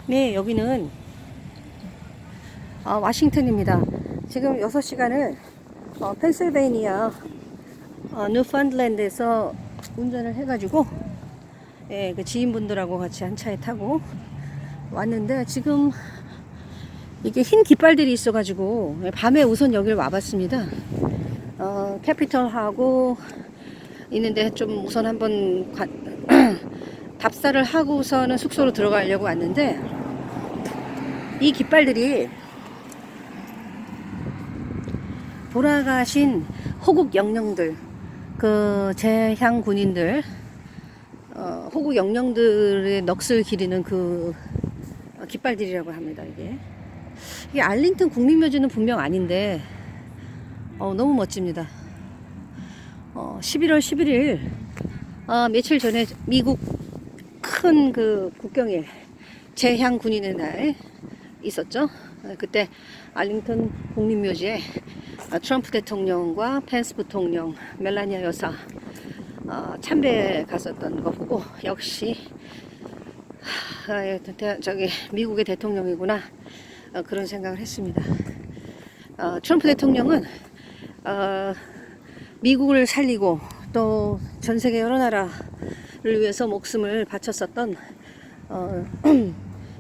네, 여기는 워싱턴입니다. 지금 6시간을 펜실베이니아 뉴펀드랜드에서 운전을 해가지고 그 지인분들하고 같이 한 차에 타고 왔는데, 지금 이게 흰 깃발들이 있어가지고 밤에 우선 여기를 와봤습니다. 캐피털하고 있는데 좀 우선 한번 답사를 하고서는 숙소로 들어가려고 왔는데, 이 깃발들이 돌아가신 호국 영령들, 그 제향 군인들, 호국 영령들의 넋을 기리는 그 깃발들이라고 합니다. 이게 알링턴 국립묘지는 분명 아닌데 너무 멋집니다. 11월 11일 며칠 전에 미국 큰 그 국경일 제향 군인의 날 있었죠. 그때 알링턴 국립묘지에 트럼프 대통령과 펜스 부통령, 멜라니아 여사 참배에 갔었던 거 보고, 역시 저기 미국의 대통령이구나, 그런 생각을 했습니다. 트럼프 대통령은 미국을 살리고 또 전 세계 여러 나라를 위해서 목숨을 바쳤었던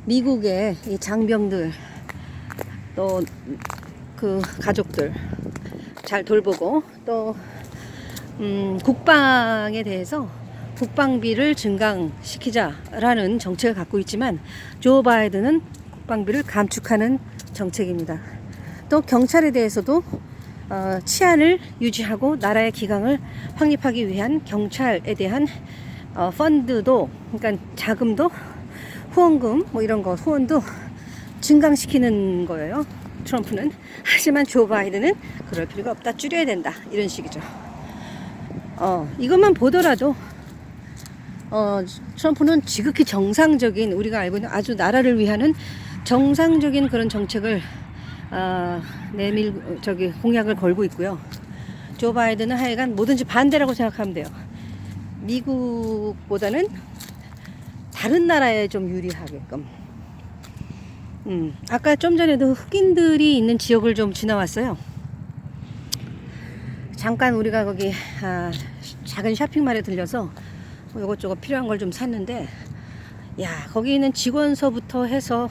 미국의 이 장병들, 또 그 가족들 잘 돌보고, 또 국방에 대해서 국방비를 증강시키자라는 정책을 갖고 있지만, 조 바이든은 국방비를 감축하는 정책입니다. 또 경찰에 대해서도 치안을 유지하고 나라의 기강을 확립하기 위한 경찰에 대한 펀드도, 그러니까 자금도, 후원금 뭐 이런 거, 후원도 증강시키는 거예요, 트럼프는. 하지만 조 바이든은 그럴 필요가 없다, 줄여야 된다, 이런 식이죠. 이것만 보더라도 트럼프는 지극히 정상적인, 우리가 알고 있는 아주 나라를 위하는 정상적인 그런 정책을 공약을 걸고 있고요. 조 바이든은 하여간 뭐든지 반대라고 생각하면 돼요. 미국보다는 다른 나라에 좀 유리하게끔. 아까 좀 전에도 흑인들이 있는 지역을 좀 지나왔어요. 잠깐 우리가 거기 작은 쇼핑몰에 들려서 이것저것 필요한 걸 좀 샀는데, 야, 거기 있는 직원서부터 해서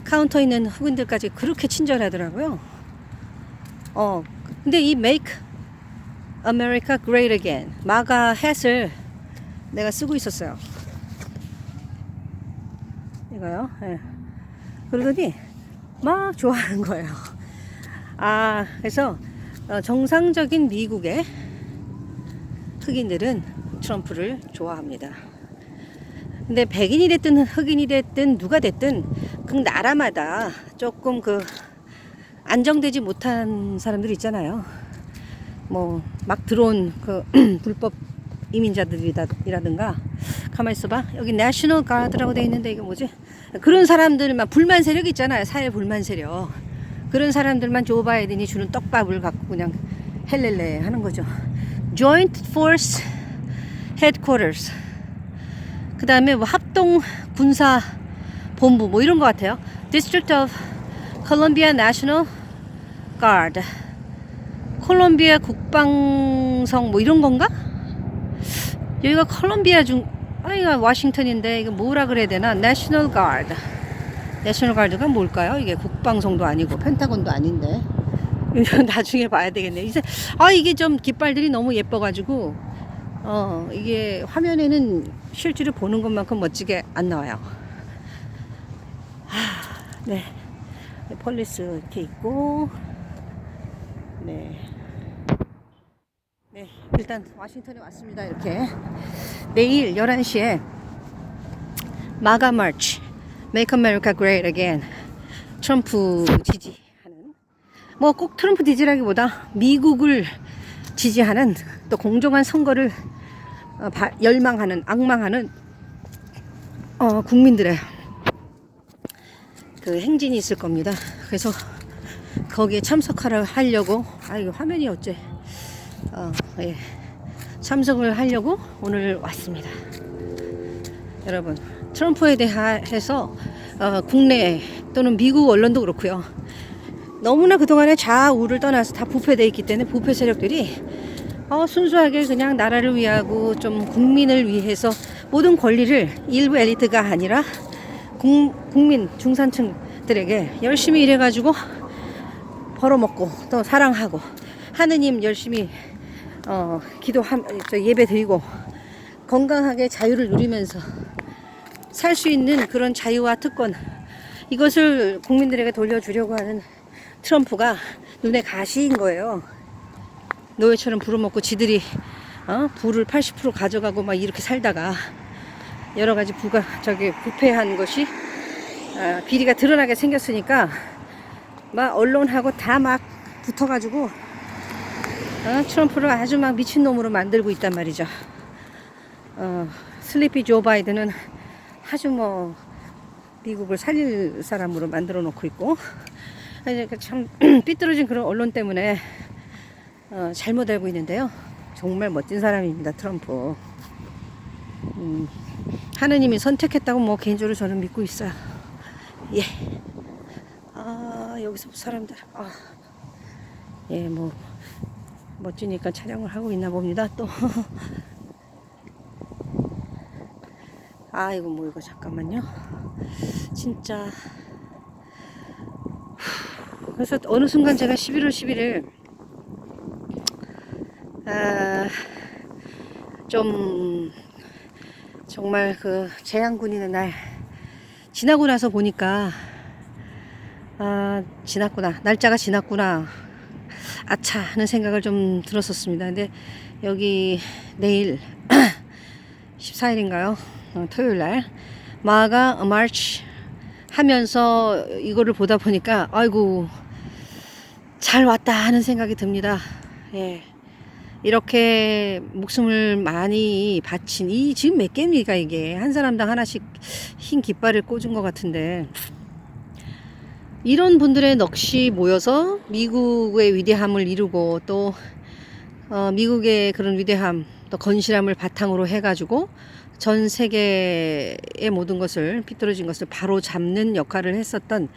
카운터에 있는 흑인들까지 그렇게 친절하더라고요. 근데 이 Make America Great Again, 마가 햇을 내가 쓰고 있었어요. 이거요. 네. 그러더니 막 좋아하는 거예요. 그래서 정상적인 미국의 흑인들은 트럼프를 좋아합니다. 근데 백인이 됐든 흑인이 됐든 누가 됐든 그 나라마다 조금 안정되지 못한 사람들 있잖아요. 뭐 막 들어온 그 불법 이민자들이라든가, 가만히 있어봐, 여기 내셔널 가드라고 돼 있는데 이게 뭐지? 그런 사람들만, 불만 세력 있잖아요, 사회 불만 세력. 그런 사람들만 조 바이든이 주는 떡밥을 갖고 그냥 헬렐레 하는 거죠. Joint Force Headquarters, 그 다음에 뭐 합동 군사 본부 뭐 이런 것 같아요. District of Columbia National Guard, 콜롬비아 국방성 뭐 이런 건가? 여기가 콜롬비아 여기가 워싱턴인데 이거 뭐라 그래야 되나? National Guard. National Guard가 뭘까요? 이게 국방성도 아니고 펜타곤도 아닌데. 이거 나중에 봐야 되겠네. 이게 좀 깃발들이 너무 예뻐가지고 이게 화면에는 실제로 보는 것만큼 멋지게 안 나와요. 네, 폴리스 이렇게 있고, 네, 일단 워싱턴에 왔습니다. 이렇게 내일 11시에 마가 마치, Make America Great Again, 트럼프 지지하는, 뭐 꼭 트럼프 지지라기보다 미국을 지지하는, 또 공정한 선거를 악망하는 국민들의 그 행진이 있을 겁니다. 그래서 거기에 하려고, 이거 화면이 어째, 참석을 하려고 오늘 왔습니다. 여러분, 트럼프에 대해서 국내 또는 미국 언론도 그렇고요. 너무나 그동안에 좌우를 떠나서 다 부패되어 있기 때문에 부패 세력들이 순수하게 그냥 나라를 위하고 좀 국민을 위해서 모든 권리를 일부 엘리트가 아니라 국민 중산층들에게 열심히 일해가지고 벌어먹고 또 사랑하고 하느님 열심히 예배 드리고 건강하게 자유를 누리면서 살 수 있는 그런 자유와 특권, 이것을 국민들에게 돌려주려고 하는 트럼프가 눈에 가시인 거예요. 노예처럼 부려먹고 지들이 부를 80% 가져가고 막 이렇게 살다가 여러 가지 부패한 것이 비리가 드러나게 생겼으니까 막 언론하고 다 막 붙어가지고 트럼프를 아주 막 미친놈으로 만들고 있단 말이죠. 슬리피 조 바이든은 아주 뭐 미국을 살릴 사람으로 만들어 놓고 있고, 참 삐뚤어진 그런 언론 때문에 잘못 알고 있는데요. 정말 멋진 사람입니다, 트럼프. 하느님이 선택했다고 뭐 개인적으로 저는 믿고 있어요. 예. 여기서 사람들 예, 뭐 멋지니까 촬영을 하고 있나 봅니다. 또 이거 잠깐만요. 진짜. 그래서 어느 순간 제가 11월 11일 좀 정말 그 재앙군인의 날 지나고 나서 보니까 지났구나, 날짜가 지났구나, 아차 하는 생각을 좀 들었었습니다. 근데 여기 내일 14일인가요? 토요일날 마가 마치 하면서 이거를 보다 보니까 아이고 잘 왔다 하는 생각이 듭니다. 예. 이렇게 목숨을 많이 바친 지금 몇 개입니까 이게? 한 사람당 하나씩 흰 깃발을 꽂은 것 같은데, 이런 분들의 넋이 모여서 미국의 위대함을 이루고 또 미국의 그런 위대함 또 건실함을 바탕으로 해가지고 전 세계의 모든 것을, 삐뚤어진 것을 바로 잡는 역할을 했었던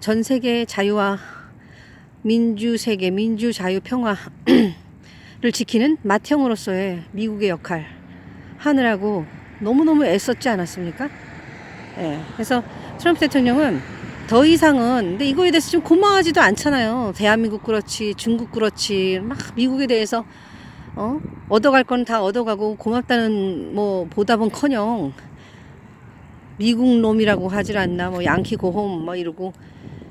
전 세계의 자유와 민주세계, 민주자유 평화를 지키는 맏형으로서의 미국의 역할 하느라고 너무너무 애썼지 않았습니까? 예. 그래서 트럼프 대통령은 더 이상은, 근데 이거에 대해서 좀 고마워하지도 않잖아요. 대한민국 그렇지, 중국 그렇지, 막 미국에 대해서 얻어갈 건 다 얻어가고 고맙다는 뭐 보답은커녕 미국 놈이라고 하질 않나, 뭐 양키 고홈 뭐 이러고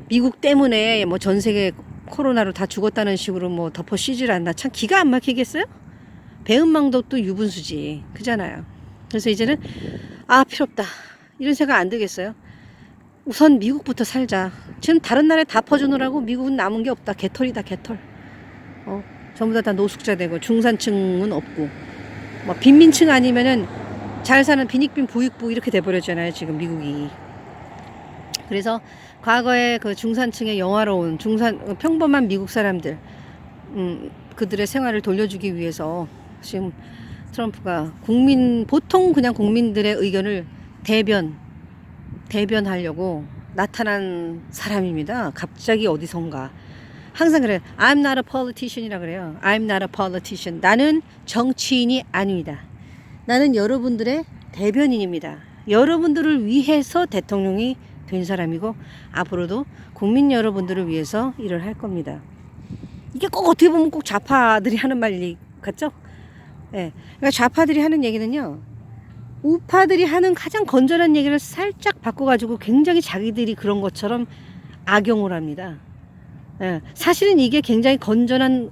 미국 때문에 뭐 전 세계 코로나로 다 죽었다는 식으로 뭐 덮어 씌질 않나. 참 기가 안 막히겠어요? 배은망덕 또 유분수지, 그잖아요. 그래서 이제는 필요 없다 이런 생각 안 들겠어요. 우선 미국부터 살자. 지금 다른 나라에 다 퍼주느라고 미국은 남은 게 없다. 개털이다, 개털. 전부 다 노숙자 되고 중산층은 없고 뭐 빈민층 아니면은 잘 사는 빈익빈 부익부 이렇게 돼버렸잖아요 지금 미국이. 그래서 과거에 그 중산층의 영화로운 평범한 미국 사람들 그들의 생활을 돌려주기 위해서 지금 트럼프가 보통 그냥 국민들의 의견을 대변하려고 나타난 사람입니다. 갑자기 어디선가. 항상 그래요. I'm not a politician이라 그래요. I'm not a politician. 나는 정치인이 아닙니다. 나는 여러분들의 대변인입니다. 여러분들을 위해서 대통령이 된 사람이고 앞으로도 국민 여러분들을 위해서 일을 할 겁니다. 이게 꼭 어떻게 보면 꼭 좌파들이 하는 말 같죠? 예. 그러니까 좌파들이 하는 얘기는요, 우파들이 하는 가장 건전한 얘기를 살짝 바꿔가지고 굉장히 자기들이 그런 것처럼 악용을 합니다. 예. 사실은 이게 굉장히 건전한,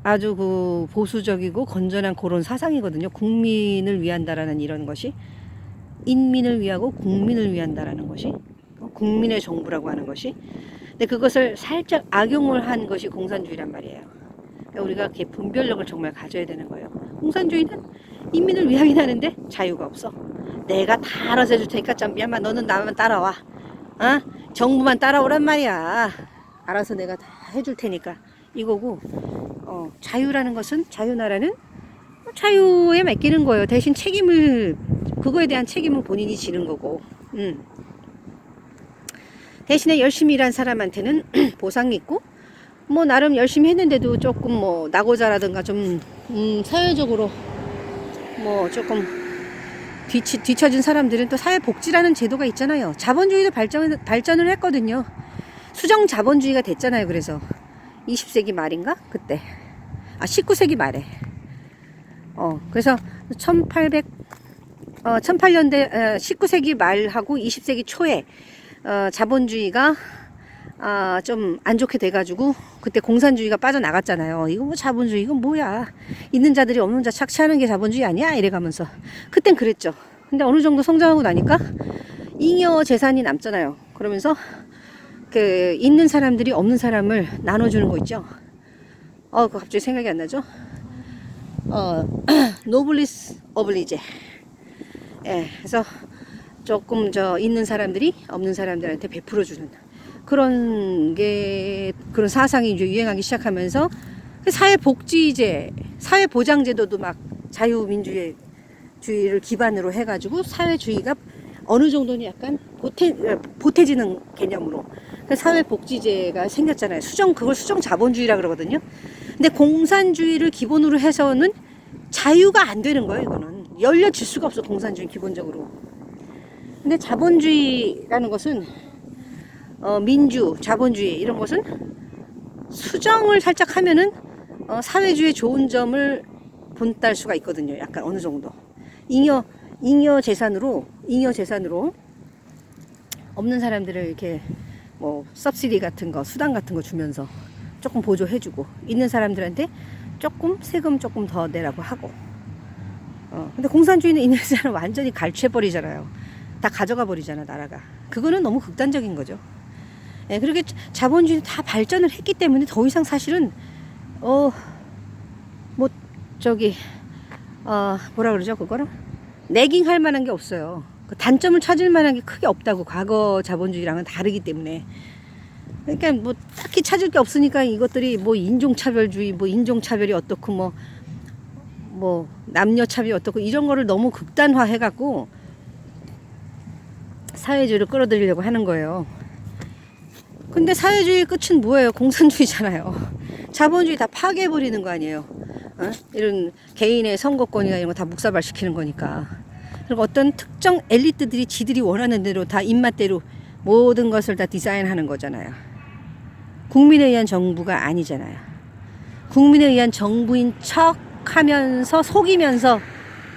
아주 그 보수적이고 건전한 그런 사상이거든요. 국민을 위한다라는 이런 것이, 인민을 위하고 국민을 위한다라는 것이, 국민의 정부라고 하는 것이. 근데 그것을 살짝 악용을 한 것이 공산주의란 말이에요. 그러니까 우리가 이렇게 분별력을 정말 가져야 되는 거예요. 공산주의는 인민을 위하긴 하는데 자유가 없어. 내가 다 알아서 해줄 테니까 짬비야마 너는 나만 따라와. 정부만 따라오란 말이야. 알아서 내가 다 해줄 테니까 이거고. 자유라는 것은, 자유나라는 자유에 맡기는 거예요. 대신 그거에 대한 책임은 본인이 지는 거고. 대신에 열심히 일한 사람한테는 보상이 있고, 뭐 나름 열심히 했는데도 조금 뭐 낙오자라든가 좀 사회적으로 뭐 조금 뒤처진 사람들은 또 사회복지라는 제도가 있잖아요. 자본주의도 발전을 했거든요. 수정 자본주의가 됐잖아요. 그래서 20세기 말인가? 그때 19세기 말에 그래서 1800년대 19세기 말하고 20세기 초에 자본주의가 좀 안 좋게 돼가지고 그때 공산주의가 빠져나갔잖아요. 이거 뭐 자본주의 이건 뭐야, 있는 자들이 없는 자 착취하는 게 자본주의 아니야 이래가면서 그땐 그랬죠. 근데 어느 정도 성장하고 나니까 잉여 재산이 남잖아요. 그러면서 그 있는 사람들이 없는 사람을 나눠주는 거 있죠. 그거 갑자기 생각이 안 나죠. 노블리스 오블리제. 예, 그래서 조금 있는 사람들이 없는 사람들한테 베풀어주는 그런 사상이 이제 유행하기 시작하면서 사회복지제, 사회보장제도도 막 자유민주주의를 기반으로 해가지고 사회주의가 어느 정도는 약간 보태지는 개념으로 사회복지제가 생겼잖아요. 그걸 수정 자본주의라 그러거든요. 근데 공산주의를 기본으로 해서는 자유가 안 되는 거예요. 이거는 열려질 수가 없어, 공산주의 기본적으로. 근데 자본주의라는 것은 민주, 자본주의 이런 것은 수정을 살짝 하면은 사회주의의 좋은 점을 본딸 수가 있거든요. 약간 어느 정도 잉여 재산으로 없는 사람들을 이렇게 뭐 서브시디 같은 거, 수당 같은 거 주면서 조금 보조해주고, 있는 사람들한테 조금 세금 조금 더 내라고 하고. 근데 공산주의는 있는 사람 완전히 갈취해버리잖아요. 다 가져가 버리잖아, 나라가. 그거는 너무 극단적인 거죠. 예, 그렇게 자본주의는 다 발전을 했기 때문에 더 이상 사실은 뭐라 그러죠, 그거는 내깅할 만한 게 없어요. 그 단점을 찾을 만한 게 크게 없다고. 과거 자본주의랑은 다르기 때문에. 그러니까 뭐 딱히 찾을 게 없으니까 이것들이 뭐 인종차별주의, 뭐 인종차별이 어떻고 뭐 남녀차별이 어떻고 이런 거를 너무 극단화해 갖고 사회주의를 끌어들이려고 하는 거예요. 근데 사회주의의 끝은 뭐예요? 공산주의잖아요. 자본주의 다 파괴해버리는 거 아니에요. 이런 개인의 선거권이나 이런 거 다 묵사발시키는 거니까. 그리고 어떤 특정 엘리트들이 지들이 원하는 대로 다 입맛대로 모든 것을 다 디자인하는 거잖아요. 국민에 의한 정부가 아니잖아요. 국민에 의한 정부인 척 하면서 속이면서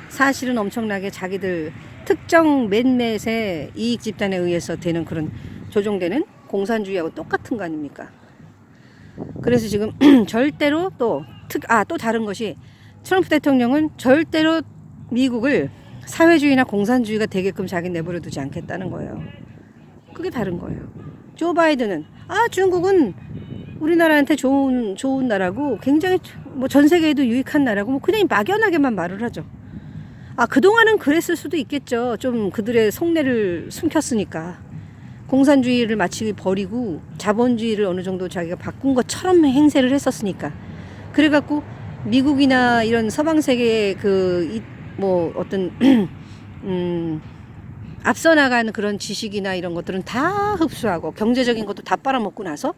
사실은 엄청나게 자기들 특정 몇몇의 이익 집단에 의해서 되는 그런 조종되는 공산주의하고 똑같은 거 아닙니까? 그래서 지금 절대로 또 다른 것이, 트럼프 대통령은 절대로 미국을 사회주의나 공산주의가 되게끔 자기 내버려 두지 않겠다는 거예요. 그게 다른 거예요. 조 바이든은 중국은 우리나라한테 좋은 나라고 굉장히 뭐 전 세계에도 유익한 나라고 뭐 그냥 막연하게만 말을 하죠. 그동안은 그랬을 수도 있겠죠. 좀 그들의 속내를 숨겼으니까. 공산주의를 마치 버리고 자본주의를 어느 정도 자기가 바꾼 것처럼 행세를 했었으니까. 그래갖고 미국이나 이런 서방 세계의 뭐 어떤 앞서 나가는 그런 지식이나 이런 것들은 다 흡수하고 경제적인 것도 다 빨아먹고 나서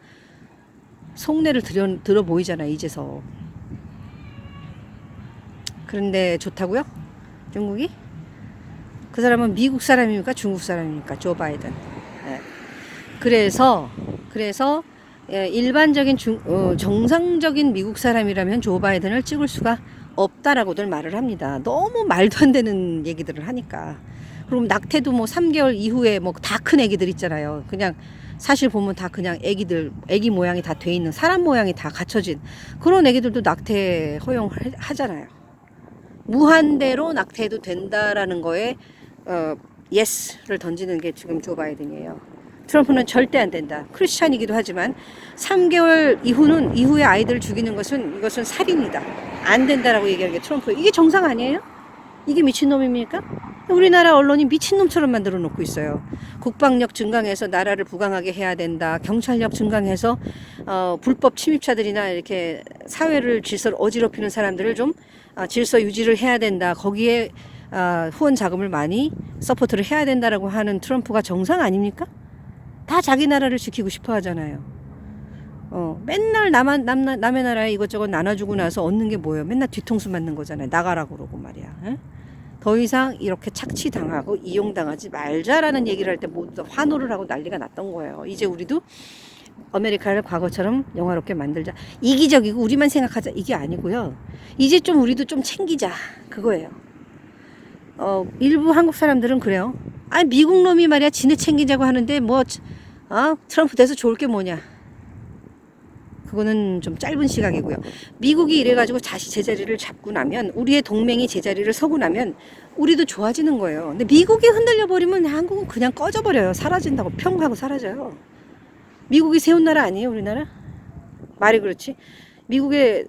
속내를 들어 보이잖아요, 이제서. 그런데 좋다고요? 중국이? 그 사람은 미국 사람입니까? 중국 사람입니까? 조 바이든. 네. 그래서 일반적인 정상적인 미국 사람이라면 조 바이든을 찍을 수가 없다라고들 말을 합니다. 너무 말도 안 되는 얘기들을 하니까. 그럼 낙태도 뭐 3개월 이후에 뭐 다 큰 애기들 있잖아요. 그냥 사실 보면 다 그냥 애기 모양이 다 돼 있는, 사람 모양이 다 갖춰진 그런 애기들도 낙태 허용하잖아요. 무한대로 낙태해도 된다라는 거에 예스를 던지는 게 지금 조 바이든이에요. 트럼프는 절대 안 된다. 크리스찬이기도 하지만 3개월 이후에 아이들을 죽이는 이것은 살인이다. 안 된다라고 얘기하는 게 트럼프. 이게 정상 아니에요? 이게 미친놈입니까? 우리나라 언론이 미친놈처럼 만들어 놓고 있어요. 국방력 증강해서 나라를 부강하게 해야 된다. 경찰력 증강해서 불법 침입자들이나 이렇게 사회를 질서를 어지럽히는 사람들을 좀 질서 유지를 해야 된다. 거기에 후원 자금을 많이 서포트를 해야 된다라고 하는 트럼프가 정상 아닙니까? 다 자기 나라를 지키고 싶어 하잖아요. 맨날 남의 나라에 이것저것 나눠주고 나서 얻는 게 뭐예요? 맨날 뒤통수 맞는 거잖아요. 나가라고 그러고 말이야. 에? 더 이상 이렇게 착취당하고 이용당하지 말자라는 얘기를 할 때 모두 환호를 하고 난리가 났던 거예요. 이제 우리도 아메리카를 과거처럼 영화롭게 만들자. 이기적이고 우리만 생각하자. 이게 아니고요. 이제 좀 우리도 좀 챙기자. 그거예요. 일부 한국 사람들은 그래요. 아니, 미국 놈이 말이야. 지네 챙기자고 하는데 트럼프 돼서 좋을 게 뭐냐. 그거는 좀 짧은 시각이고요. 미국이 이래가지고 다시 제자리를 잡고 나면, 우리의 동맹이 제자리를 서고 나면 우리도 좋아지는 거예요. 근데 미국이 흔들려 버리면 한국은 그냥 꺼져버려요. 사라진다고 평 하고 사라져요. 미국이 세운 나라 아니에요, 우리나라? 말이 그렇지. 미국의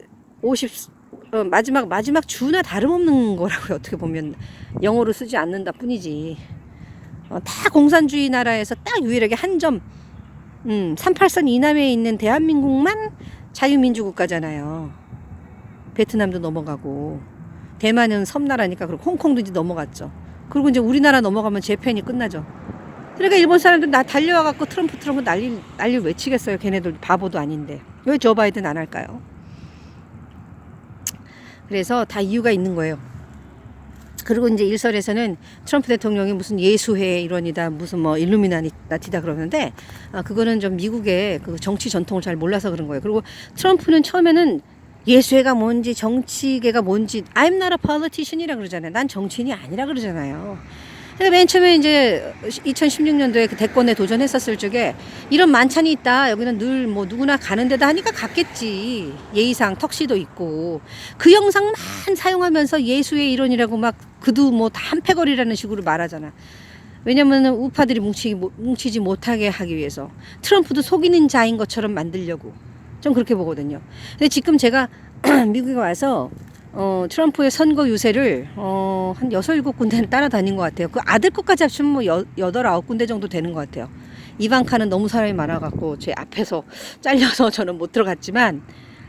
마지막 주나 다름없는 거라고요. 어떻게 보면 영어로 쓰지 않는다 뿐이지. 다 공산주의 나라에서 딱 유일하게 한 점, 38선 이남에 있는 대한민국만 자유민주 국가잖아요. 베트남도 넘어가고, 대만은 섬나라니까, 그리고 홍콩도 이제 넘어갔죠. 그리고 이제 우리나라 넘어가면 재팬이 끝나죠. 그러니까 일본 사람들 나 달려와갖고 트럼프 난리 외치겠어요. 걔네들 바보도 아닌데. 왜 조 바이든 안 할까요? 그래서 다 이유가 있는 거예요. 그리고 이제 일설에서는 트럼프 대통령이 무슨 예수회 일원이다, 무슨 일루미나티다 그러는데, 그거는 좀 미국의 그 정치 전통을 잘 몰라서 그런 거예요. 그리고 트럼프는 처음에는 예수회가 뭔지 정치계가 뭔지 I'm not a politician이라 그러잖아요. 난 정치인이 아니라 그러잖아요. 그러니까 맨 처음에 이제 2016년도에 그 대권에 도전했었을 적에 이런 만찬이 있다. 여기는 늘 누구나 가는 데다 하니까 갔겠지. 예의상 턱시도 있고. 그 영상만 사용하면서 예수의 일원이라고 막 그도 다 한패거리라는 식으로 말하잖아. 왜냐면 우파들이 뭉치지 못하게 하기 위해서. 트럼프도 속이는 자인 것처럼 만들려고. 좀 그렇게 보거든요. 근데 지금 제가 미국에 와서 트럼프의 선거 유세를 한 6, 7군데는 따라다닌 것 같아요. 그 아들 것까지 합치면 8, 9군데 정도 되는 것 같아요. 이방카는 너무 사람이 많아갖고 제 앞에서 잘려서 저는 못 들어갔지만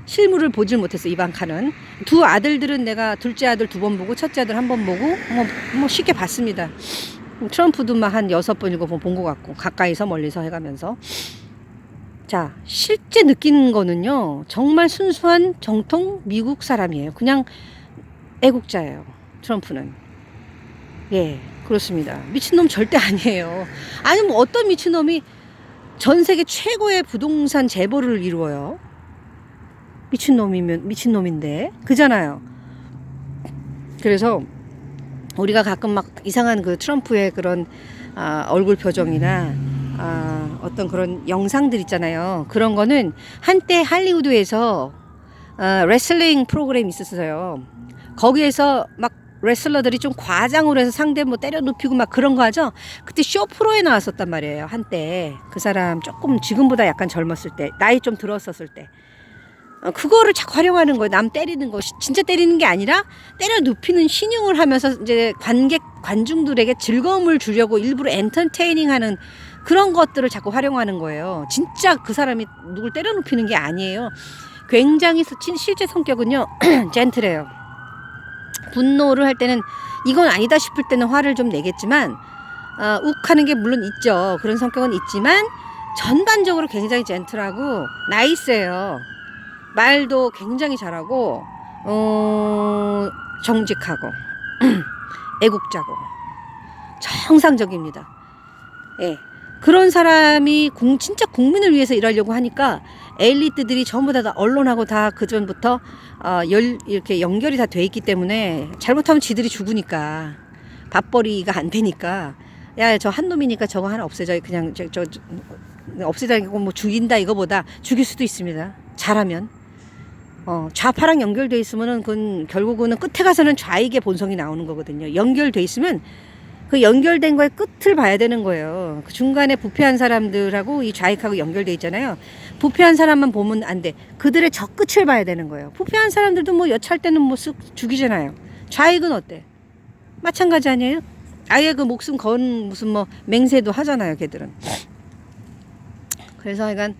실물을 보질 못했어요. 이방카는. 두 아들들은 내가 둘째 아들 2번 보고 첫째 아들 1번 보고 쉽게 봤습니다. 트럼프도 한 6번, 7번 본 것 같고, 가까이서 멀리서 해가면서. 자, 실제 느끼는 거는요, 정말 순수한 정통 미국 사람이에요. 그냥 애국자예요, 트럼프는. 예, 그렇습니다. 미친놈 절대 아니에요. 아니, 어떤 미친놈이 전 세계 최고의 부동산 재벌을 이루어요? 미친놈이면 미친놈인데. 그잖아요. 그래서 우리가 가끔 막 이상한 그 트럼프의 그런 얼굴 표정이나 어떤 그런 영상들 있잖아요. 그런 거는 한때 할리우드에서 레슬링 프로그램이 있었어요. 거기에서 막 레슬러들이 좀 과장으로 해서 상대 때려 눕히고 막 그런 거 하죠. 그때 쇼 프로에 나왔었단 말이에요. 한때 그 사람 조금 지금보다 약간 젊었을 때, 나이 좀 들었었을 때. 그거를 자꾸 활용하는 거예요. 남 때리는 거, 진짜 때리는 게 아니라 때려 눕히는 신용을 하면서 이제 관중들에게 즐거움을 주려고 일부러 엔터테이닝하는 그런 것들을 자꾸 활용하는 거예요. 진짜 그 사람이 누굴 때려 눕히는 게 아니에요. 굉장히 실제 성격은요, 젠틀해요. 분노를 할 때는 이건 아니다 싶을 때는 화를 좀 내겠지만, 욱하는 게 물론 있죠. 그런 성격은 있지만 전반적으로 굉장히 젠틀하고 나이스해요. 말도 굉장히 잘하고 정직하고 애국자고 정상적입니다. 예, 그런 사람이 진짜 국민을 위해서 일하려고 하니까 엘리트들이 전부 다 언론하고 다 그전부터 이렇게 연결이 다 돼 있기 때문에 잘못하면 지들이 죽으니까 밥벌이가 안 되니까, 야, 저 한 놈이니까 저거 하나 없애자, 그냥 저 없애자고 죽인다 이거보다 죽일 수도 있습니다. 잘하면. 좌파랑 연결돼 있으면은 그건 결국은 끝에 가서는 좌익의 본성이 나오는 거거든요. 연결돼 있으면 그 연결된 거의 끝을 봐야 되는 거예요. 그 중간에 부패한 사람들하고 이 좌익하고 연결돼 있잖아요. 부패한 사람만 보면 안 돼. 그들의 저 끝을 봐야 되는 거예요. 부패한 사람들도 여차할 때는 쓱 죽이잖아요. 좌익은 어때? 마찬가지 아니에요? 아예 그 목숨 건 무슨 맹세도 하잖아요, 걔들은. 그래서 약간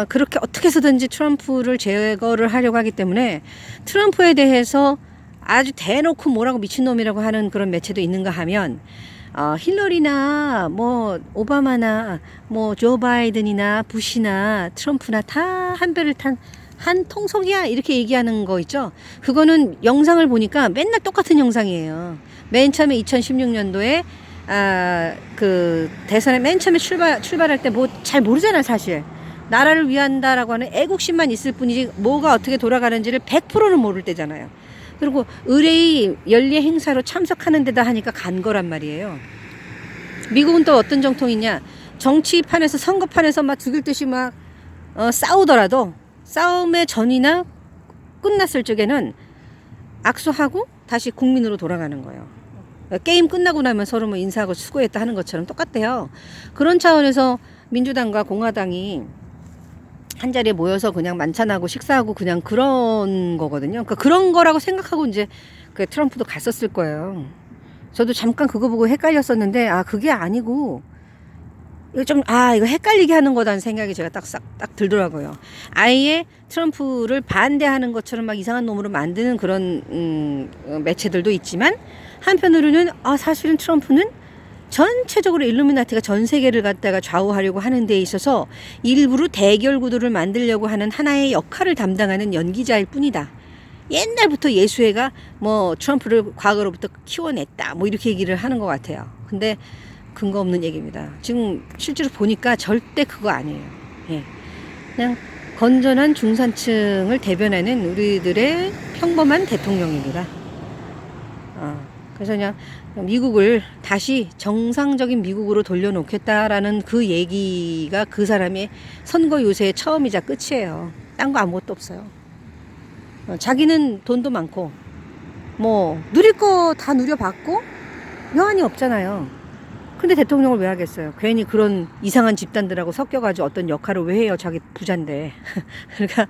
그렇게 어떻게 해서든지 트럼프를 제거를 하려고 하기 때문에 트럼프에 대해서 아주 대놓고 뭐라고 미친놈이라고 하는 그런 매체도 있는가 하면 힐러리나 뭐 오바마나 뭐 조 바이든이나 부시나 트럼프나 다 한 배를 탄 한 통속이야 이렇게 얘기하는 거 있죠. 그거는 영상을 보니까 맨날 똑같은 영상이에요. 맨 처음에 2016년도에 그 대선에 맨 처음에 출발할 때 뭐 잘 모르잖아 사실. 나라를 위한다라고 하는 애국심만 있을 뿐이지 뭐가 어떻게 돌아가는지를 100%는 모를 때잖아요. 그리고 의뢰의 연례 행사로 참석하는 데다 하니까 간 거란 말이에요. 미국은 또 어떤 정통이냐? 정치판에서 선거판에서 막 죽일 듯이 막 싸우더라도 싸움의 전이나 끝났을 적에는 악수하고 다시 국민으로 돌아가는 거예요. 게임 끝나고 나면 서로 뭐 인사하고 수고했다 하는 것처럼 똑같대요. 그런 차원에서 민주당과 공화당이 한 자리에 모여서 그냥 만찬하고 식사하고 그냥 그런 거거든요. 그러니까 그런 거라고 생각하고 이제 그 트럼프도 갔었을 거예요. 저도 잠깐 그거 보고 헷갈렸었는데 그게 아니고 이거 좀 이거 헷갈리게 하는 거다는 생각이 제가 딱 들더라고요. 아예 트럼프를 반대하는 것처럼 막 이상한 놈으로 만드는 그런 매체들도 있지만 한편으로는 사실은 트럼프는 전체적으로 일루미나티가 전 세계를 갖다가 좌우하려고 하는 데 있어서 일부러 대결 구도를 만들려고 하는 하나의 역할을 담당하는 연기자일 뿐이다. 옛날부터 예수회가 뭐 트럼프를 과거로부터 키워냈다 뭐 이렇게 얘기를 하는 것 같아요. 근데 근거 없는 얘기입니다. 지금 실제로 보니까 절대 그거 아니에요. 예. 그냥 건전한 중산층을 대변하는 우리들의 평범한 대통령입니다. 그래서 그냥 미국을 다시 정상적인 미국으로 돌려놓겠다라는 그 얘기가 그 사람의 선거 요새의 처음이자 끝이에요. 딴 거 아무것도 없어요. 자기는 돈도 많고 뭐 누릴 거 다 누려봤고 여한이 없잖아요. 근데 대통령을 왜 하겠어요? 괜히 그런 이상한 집단들하고 섞여가지고 어떤 역할을 왜 해요? 자기 부잔데. 그러니까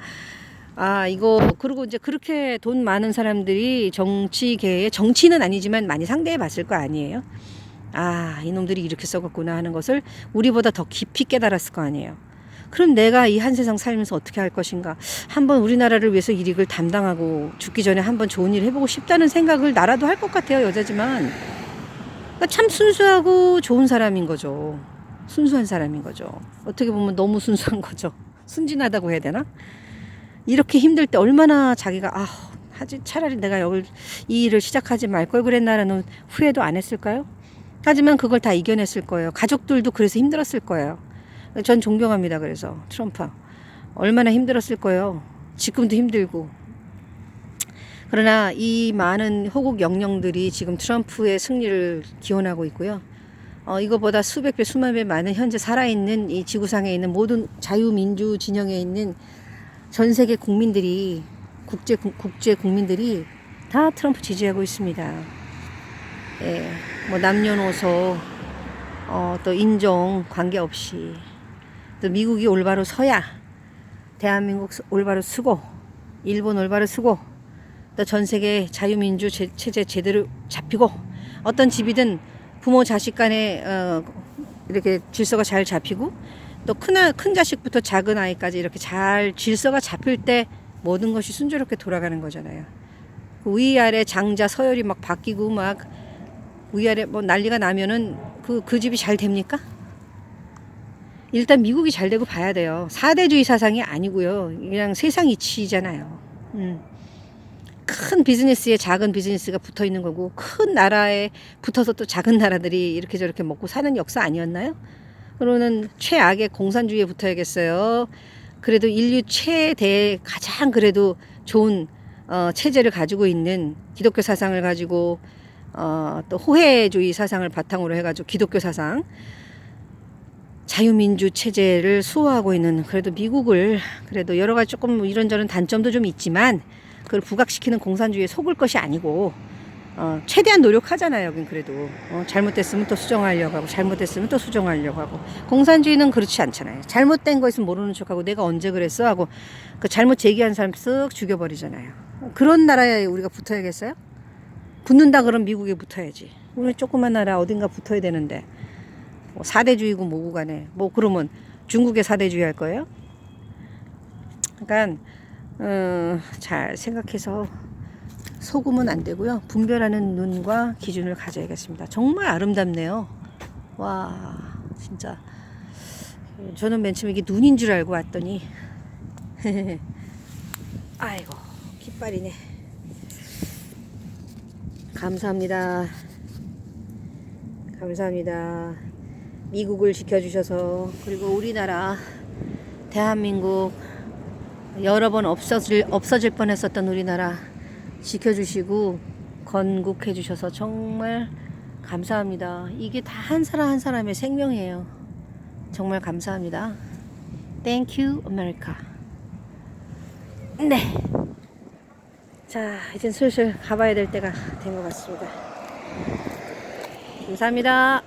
이거 그리고 이제 그렇게 돈 많은 사람들이 정치계에 정치는 아니지만 많이 상대해 봤을 거 아니에요? 이놈들이 이렇게 썩었구나 하는 것을 우리보다 더 깊이 깨달았을 거 아니에요. 그럼 내가 이 한 세상 살면서 어떻게 할 것인가? 한번 우리나라를 위해서 이 일을 담당하고 죽기 전에 한번 좋은 일 해보고 싶다는 생각을 나라도 할 것 같아요. 여자지만. 그러니까 참 순수하고 좋은 사람인 거죠. 순수한 사람인 거죠. 어떻게 보면 너무 순수한 거죠. 순진하다고 해야 되나? 이렇게 힘들 때 얼마나 자기가 차라리 내가 이 일을 시작하지 말 걸 그랬나라는 후회도 안 했을까요? 하지만 그걸 다 이겨냈을 거예요. 가족들도 그래서 힘들었을 거예요. 전 존경합니다. 그래서 트럼프 얼마나 힘들었을 거예요. 지금도 힘들고. 그러나 이 많은 호국 영령들이 지금 트럼프의 승리를 기원하고 있고요. 이거보다 수백 배, 수만 배 많은 현재 살아있는 이 지구상에 있는 모든 자유민주 진영에 있는 전 세계 국민들이, 국제 국민들이 다 트럼프 지지하고 있습니다. 예, 뭐 남녀노소, 또 인종 관계없이, 또 미국이 올바로 서야, 대한민국 올바로 쓰고, 일본 올바로 쓰고, 또 전 세계 자유민주 체제 제대로 잡히고, 어떤 집이든 부모 자식 간에 이렇게 질서가 잘 잡히고, 또 큰 자식부터 작은 아이까지 이렇게 잘 질서가 잡힐 때 모든 것이 순조롭게 돌아가는 거잖아요. 위아래 장자 서열이 막 바뀌고 막 위아래 뭐 난리가 나면은 그 집이 잘 됩니까? 일단 미국이 잘 되고 봐야 돼요. 4대주의 사상이 아니고요. 그냥 세상 이치잖아요. 큰 비즈니스에 작은 비즈니스가 붙어 있는 거고, 큰 나라에 붙어서 또 작은 나라들이 이렇게 저렇게 먹고 사는 역사 아니었나요? 그러면 최악의 공산주의에 붙어야겠어요. 그래도 인류 최대 가장 그래도 좋은 체제를 가지고 있는 기독교 사상을 가지고 또 호혜주의 사상을 바탕으로 해가지고 기독교 사상 자유민주 체제를 수호하고 있는 그래도 미국을 그래도 여러 가지 조금 이런저런 단점도 좀 있지만 그걸 부각시키는 공산주의에 속을 것이 아니고 최대한 노력하잖아요. 여긴 그래도 잘못됐으면 또 수정하려고 하고 잘못됐으면 또 수정하려고 하고. 공산주의는 그렇지 않잖아요. 잘못된 거 있으면 모르는 척하고 내가 언제 그랬어 하고 그 잘못 제기한 사람 쓱 죽여버리잖아요. 그런 나라에 우리가 붙어야겠어요? 붙는다 그러면 미국에 붙어야지. 우리 조그만 나라 어딘가 붙어야 되는데 뭐 4대주의고 뭐고 간에 뭐 그러면 중국에 4대주의 할 거예요? 그러니까 잘 생각해서 속으면 안 되고요. 분별하는 눈과 기준을 가져야겠습니다. 정말 아름답네요. 와, 진짜. 저는 맨 처음에 이게 눈인 줄 알고 왔더니 아이고 깃발이네. 감사합니다. 감사합니다. 미국을 지켜주셔서, 그리고 우리나라 대한민국 여러 번 없어질 뻔했었던 우리나라 지켜주시고 건국해 주셔서 정말 감사합니다. 이게 다 한 사람 한 사람의 생명이에요. 정말 감사합니다. Thank you, America. 네. 자, 이젠 슬슬 가봐야 될 때가 된 것 같습니다. 감사합니다.